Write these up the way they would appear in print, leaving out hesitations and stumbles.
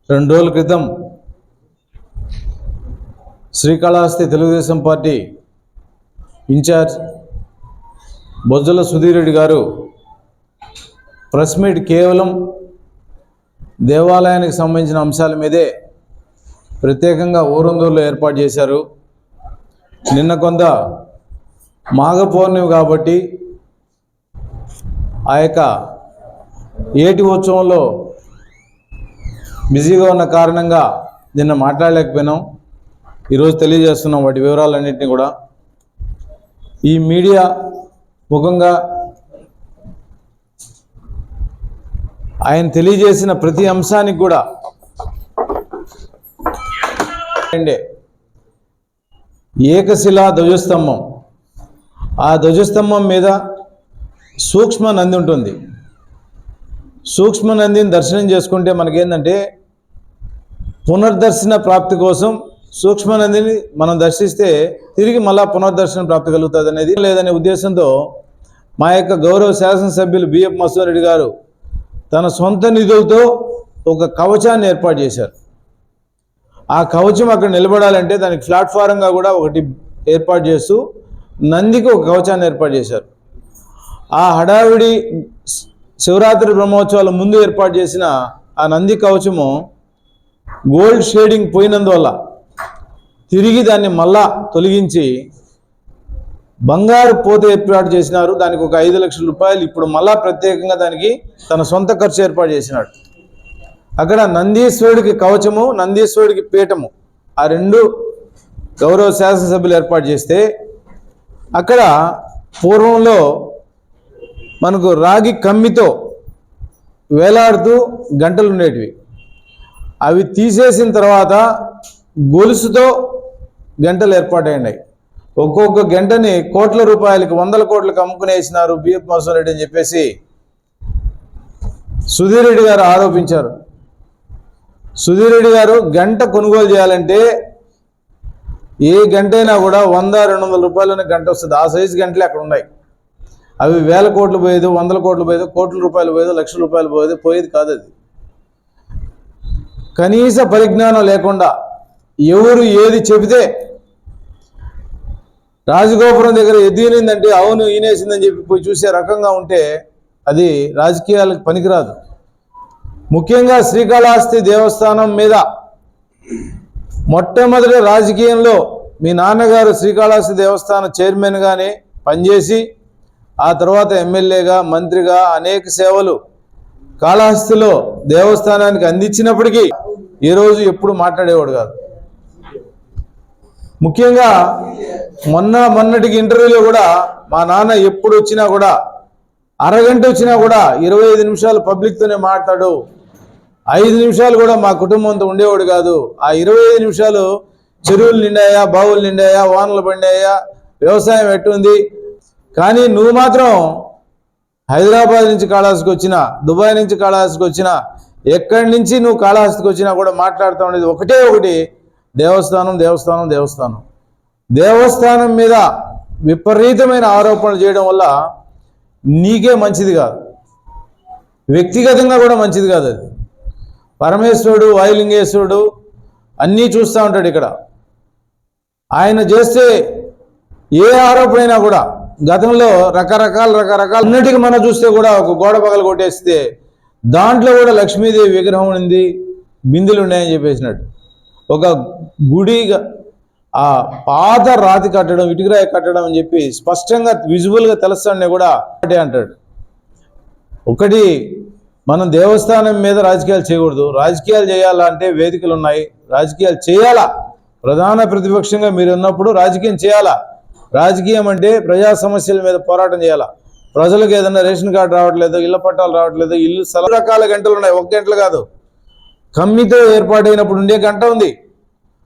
2 రోజుల క్రితం Srikalahasti Telugu Desam party incharge Bojjala Sudheer Reddy గారు ప్రెస్ మీట్ కేవలం దేవాలయానికి సంబంధించిన అంశాల మీదే ప్రత్యేకంగా ఊరందూరులో ఏర్పాటు చేశారు. నిన్న కొంత మాఘ పౌర్ణమి కాబట్టి ఆ యొక్క ఏటి ఉత్సవంలో బిజీగా ఉన్న కారణంగా నిన్న మాట్లాడలేకపోయినాం. ఈరోజు తెలియజేస్తున్నాం వాటి వివరాలన్నింటినీ కూడా. ఈ మీడియా ముఖంగా ఆయన తెలియజేసిన ప్రతి అంశానికి కూడా ఏకశిలా ధ్వజస్తంభం, ఆ ధ్వజస్తంభం మీద సూక్ష్మ నంది ఉంటుంది. సూక్ష్మ నందిని దర్శనం చేసుకుంటే మనకేంటంటే పునర్దర్శన ప్రాప్తి కోసం సూక్ష్మ నందిని మనం దర్శిస్తే తిరిగి మళ్ళా పునర్దర్శన ప్రాప్తి కలుగుతుంది అనేది లేదనే ఉద్దేశంతో మా యొక్క గౌరవ శాసనసభ్యులు బిఎఫ్ మసూర్ రెడ్డి గారు తన సొంత నిధులతో ఒక కవచాన్ని ఏర్పాటు చేశారు. ఆ కవచం అక్కడ నిలబడాలంటే దానికి ప్లాట్ఫారంగా కూడా ఒకటి ఏర్పాటు చేస్తూ నందికి ఒక కవచాన్ని ఏర్పాటు చేశారు. ఆ హడావిడి శివరాత్రి బ్రహ్మోత్సవాల ముందు ఏర్పాటు చేసిన ఆ నంది కవచము గోల్డ్ షేడింగ్ పోయినందువల్ల తిరిగి దాన్ని మళ్ళా తొలగించి బంగారు పోత ఏర్పాటు చేసినారు. దానికి ఒక 5 లక్షల రూపాయలు ఇప్పుడు మళ్ళా ప్రత్యేకంగా దానికి తన సొంత ఖర్చు ఏర్పాటు చేసినాడు. అక్కడ నందీశ్వరుడికి కవచము, నందీశ్వరుడికి పీఠము, ఆ 2 గౌరవ శాసనసభ్యులు ఏర్పాటు చేస్తే అక్కడ పూర్వంలో మనకు రాగి కమ్మితో వేలాడుతూ గంటలు ఉండేటివి. అవి తీసేసిన తర్వాత గొలుసుతో గంటలు ఏర్పాటైనాయి. ఒక్కొక్క గంటని కోట్ల రూపాయలకి 100 కోట్లకు అమ్ముకునేసినారు బిఎఫ్ మసూర్ రెడ్డి అని చెప్పేసి సుధీర్ రెడ్డి గారు ఆరోపించారు. సుధీర్ రెడ్డి గారు గంట కొనుగోలు చేయాలంటే ఏ గంట అయినా కూడా 100-200 రూపాయలనే గంట వస్తుంది. ఆ సైజు గంటలే అక్కడ ఉన్నాయి. అవి 1000 కోట్లు పోయేది, 100 కోట్లు పోయేది, కోట్ల రూపాయలు పోయేది, లక్షల రూపాయలు పోయేది కాదు. అది కనీస పరిజ్ఞానం లేకుండా ఎవరు ఏది చెబితే రాజగోపురం దగ్గర ఎదిగినిందంటే అవును ఈనేసిందని చెప్పి పోయి చూసే రకంగా ఉంటే అది రాజకీయాలకు పనికిరాదు. ముఖ్యంగా శ్రీకాళహస్తి దేవస్థానం మీద మొట్టమొదటి రాజకీయంలో మీ నాన్నగారు శ్రీకాళహస్తి దేవస్థానం చైర్మన్గానే పనిచేసి ఆ తర్వాత ఎమ్మెల్యేగా, మంత్రిగా అనేక సేవలు కాళహస్తిలో దేవస్థానానికి అందించినప్పటికీ ఈరోజు ఎప్పుడు మాట్లాడేవాడు కాదు. ముఖ్యంగా మొన్నటికి ఇంటర్వ్యూలో కూడా మా నాన్న ఎప్పుడు వచ్చినా కూడా అరగంట వచ్చినా కూడా 25 నిమిషాలు పబ్లిక్తోనే మాట్లాడు, 5 నిమిషాలు కూడా మా కుటుంబంతో ఉండేవాడు కాదు. ఆ 25 నిమిషాలు చెరువులు నిండాయా, బావులు నిండాయా, వానలు పడినాయా, వ్యవసాయం ఎట్టుంది, కానీ నువ్వు మాత్రం హైదరాబాద్ నుంచి కాళహస్తికి వచ్చినా, దుబాయ్ నుంచి కాళహస్తికి వచ్చినా, ఎక్కడి నుంచి నువ్వు కాళహస్తికి వచ్చినా కూడా మాట్లాడుతూ ఉండేది ఒకటి దేవస్థానం దేవస్థానం దేవస్థానం. దేవస్థానం మీద విపరీతమైన ఆరోపణలు చేయడం వల్ల నీకే మంచిది కాదు, వ్యక్తిగతంగా కూడా మంచిది కాదు. అది పరమేశ్వరుడు, వాయులింగేశ్వరుడు అన్నీ చూస్తూ ఉంటాడు. ఇక్కడ ఆయన చేస్తే ఏ ఆరోపణ అయినా కూడా గతంలో రకరకాల అన్నిటికీ మనం చూస్తే కూడా ఒక గోడ పగలు కొట్టేస్తే దాంట్లో కూడా లక్ష్మీదేవి విగ్రహం ఉంది, బిందులు ఉన్నాయని చెప్పేసినట్టు ఒక గుడిగా ఆ పాత రాతి కట్టడం, ఇటుకరాయి కట్టడం అని చెప్పి స్పష్టంగా విజువల్గా తెలుస్తాడనే కూడా ఒకటే అంటాడు. ఒకటి మనం దేవస్థానం మీద రాజకీయాలు చేయకూడదు. రాజకీయాలు చేయాలంటే వేదికలు ఉన్నాయి, రాజకీయాలు చేయాలా. ప్రధాన ప్రతిపక్షంగా మీరు ఉన్నప్పుడు రాజకీయం చేయాలా. రాజకీయం అంటే ప్రజా సమస్యల మీద పోరాటం చేయాలా. ప్రజలకు ఏదైనా రేషన్ కార్డు రావట్లేదు, ఇళ్ల పట్టాలు రావట్లేదు, ఇల్లు చాలా రకాల గంటలు ఉన్నాయి, 1 గంటలు కాదు. కమ్మితో ఏర్పాటైనప్పుడు ఉండే గంట ఉంది,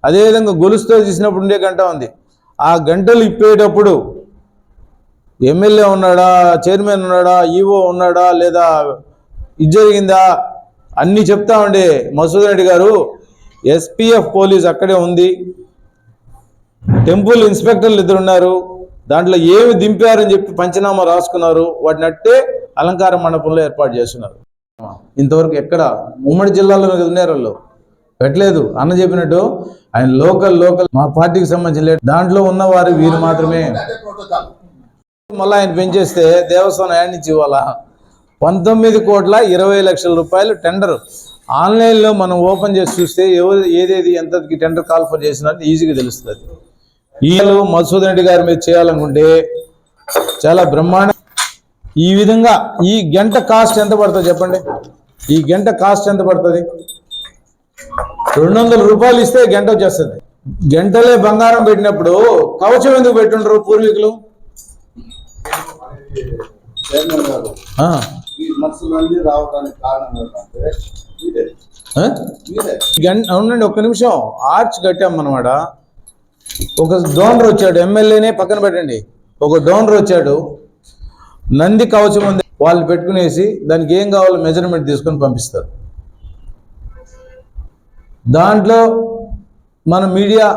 అదేవిధంగా గొలుసుతో చేసినప్పుడు ఉండే గంట ఉంది. ఆ గంటలు ఇప్పేటప్పుడు ఎమ్మెల్యే ఉన్నాడా, చైర్మన్ ఉన్నాడా, ఈవో ఉన్నాడా, లేదా ఇది జరిగిందా అన్నీ చెప్తా ఉండే మసూర్ రెడ్డి గారు. ఎస్పీఎఫ్ పోలీస్ అక్కడే ఉంది, టెంపుల్ ఇన్స్పెక్టర్లు 2 ఉన్నారు, దాంట్లో ఏమి దింపారని చెప్పి పంచనామా రాసుకున్నారు. వాటిని అట్టే అలంకార మండపంలో ఏర్పాటు చేస్తున్నారు. ఇంతవరకు ఎక్కడ ఉమ్మడి జిల్లాలో ఉన్నారు వాళ్ళు. పెట్టలేదు. అన్న చెప్పినట్టు ఆయన లోకల్ మా పార్టీకి సంబంధించిన లీడర్, దాంట్లో ఉన్నవారు వీరు మాత్రమే. మళ్ళీ ఆయన పెంచేస్తే దేవస్థానం యాడ్ నుంచి ఇవ్వాలా? 19,20,00,000 రూపాయలు టెండర్. ఆన్లైన్లో మనం ఓపెన్ చేసి చూస్తే ఎవరు ఏదేది ఎంతకి టెండర్ కాల్ఫర్ చేసినట్టు ఈజీగా తెలుస్తుంది. ఈయన మధుసూదన్ రెడ్డి గారి మీద చేయాలనుకుంటే చాలా బ్రహ్మాండం. ఈ విధంగా ఈ గంట కాస్ట్ ఎంత పడుతుంది చెప్పండి? ఈ గంట కాస్ట్ ఎంత పడుతుంది? 200 రూపాయలు ఇస్తే గంట వచ్చేస్తుంది. గంటలే బంగారం పెట్టినప్పుడు కవచం ఎందుకు పెట్టుంటారు పూర్వీకులు? అవునండి, ఒక్క నిమిషం. ఆర్చ్ కట్టాం మనమాట. ఒక డోనర్ వచ్చాడు, ఎమ్మెల్యేనే పక్కన పెట్టండి, ఒక డోనర్ వచ్చాడు, నంది కవచం ఉంది, వాళ్ళు పెట్టుకునేసి దానికి ఏం కావాలో మెజర్మెంట్ తీసుకొని పంపిస్తారు. దాంట్లో మన మీడియా